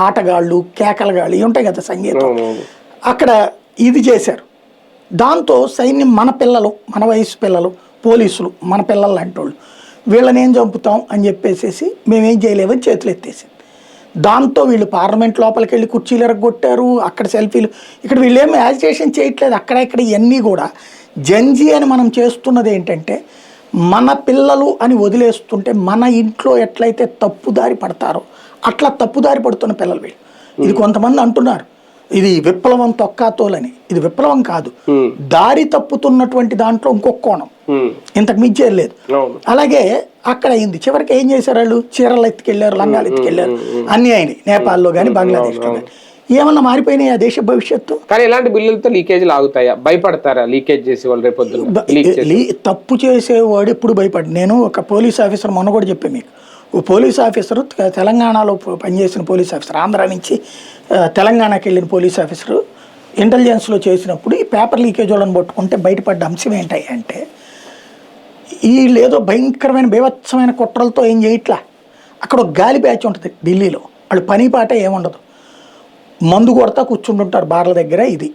ఆటగాళ్ళు, కేకలగాళ్ళు ఇవి ఉంటాయి కదా సంగీతం. అక్కడ ఇది చేశారు. దాంతో సైన్యం మన పిల్లలు, మన వయసు పిల్లలు, పోలీసులు మన పిల్లలు లాంటి వాళ్ళు వీళ్ళని ఏం చంపుతాం అని చెప్పేసి మేమేం చేయలేమని చేతులు ఎత్తేసింది. దాంతో వీళ్ళు పార్లమెంట్ లోపలికి వెళ్ళి కుర్చీలు ఎరగొట్టారు, అక్కడ సెల్ఫీలు. ఇక్కడ వీళ్ళేమో యాజిటేషన్ చేయట్లేదు. అక్కడ ఇక్కడ ఇవన్నీ కూడా జంజీ అని మనం చేస్తున్నది ఏంటంటే మన పిల్లలు అని వదిలేస్తుంటే మన ఇంట్లో ఎట్లయితే తప్పుదారి పడతారో అట్లా తప్పుదారి పడుతున్న పిల్లలు వీళ్ళు. ఇది కొంతమంది అంటున్నారు ఇది విప్లవం తొక్కాతోలని. ఇది విప్లవం కాదు, దారి తప్పుతున్నటువంటి దాంట్లో ఇంకొక కోణం, ఇంతకు మించేది లేదు. అలాగే అక్కడ అయింది. చివరికి ఏం చేశారు వాళ్ళు? చీరలు ఎత్తుకెళ్ళారు, లంగాలు ఎత్తుకెళ్ళారు, అన్నీ అయినాయి నేపాల్లో కానీ బంగ్లాదేశ్లో కానీ. ఏమన్నా మారిపోయినాయి ఆ దేశ భవిష్యత్తు? కానీ ఇలాంటి బిల్లులతో లీకేజీలు ఆగుతాయా? భయపడతారా లీకేజ్ చేసే వాళ్ళు? రేపు తప్పు చేసేవాడు ఎప్పుడు భయపడి. నేను ఒక పోలీస్ ఆఫీసర్ మొన్న కూడా చెప్పాను మీకు. ఓ పోలీస్ ఆఫీసరు తెలంగాణలో పనిచేసిన పోలీస్ ఆఫీసర్, ఆంధ్ర నుంచి తెలంగాణకి వెళ్ళిన పోలీస్ ఆఫీసరు ఇంటెలిజెన్స్లో చేసినప్పుడు ఈ పేపర్ లీకేజ్ వాళ్ళని పట్టుకుంటే బయటపడ్డ అంశం ఏంటాయి అంటే వీళ్ళు ఏదో భయంకరమైన బీభత్సమైన కుట్రలతో ఏం చేయట్లా. అక్కడ ఒక గాలి బ్యాచ్ ఉంటుంది ఢిల్లీలో, వాళ్ళు పని పాట ఏముండదు, మందు కొడతా కూర్చుంటుంటారు బార్ల దగ్గర. ఇది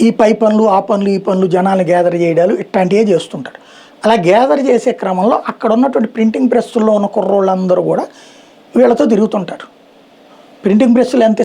ఈ పై పనులు, ఆ పనులు, ఈ పనులు, జనాలు గ్యాదర్ చేయడాలు ఇట్లాంటివే చేస్తుంటారు. అలా గ్యాదర్ చేసే క్రమంలో అక్కడ ఉన్నటువంటి ప్రింటింగ్ ప్రెస్సుల్లో ఉన్న కుర్రోళ్ళందరూ కూడా వీళ్ళతో తిరుగుతుంటారు. ప్రింటింగ్ ప్రెస్సులు ఎంత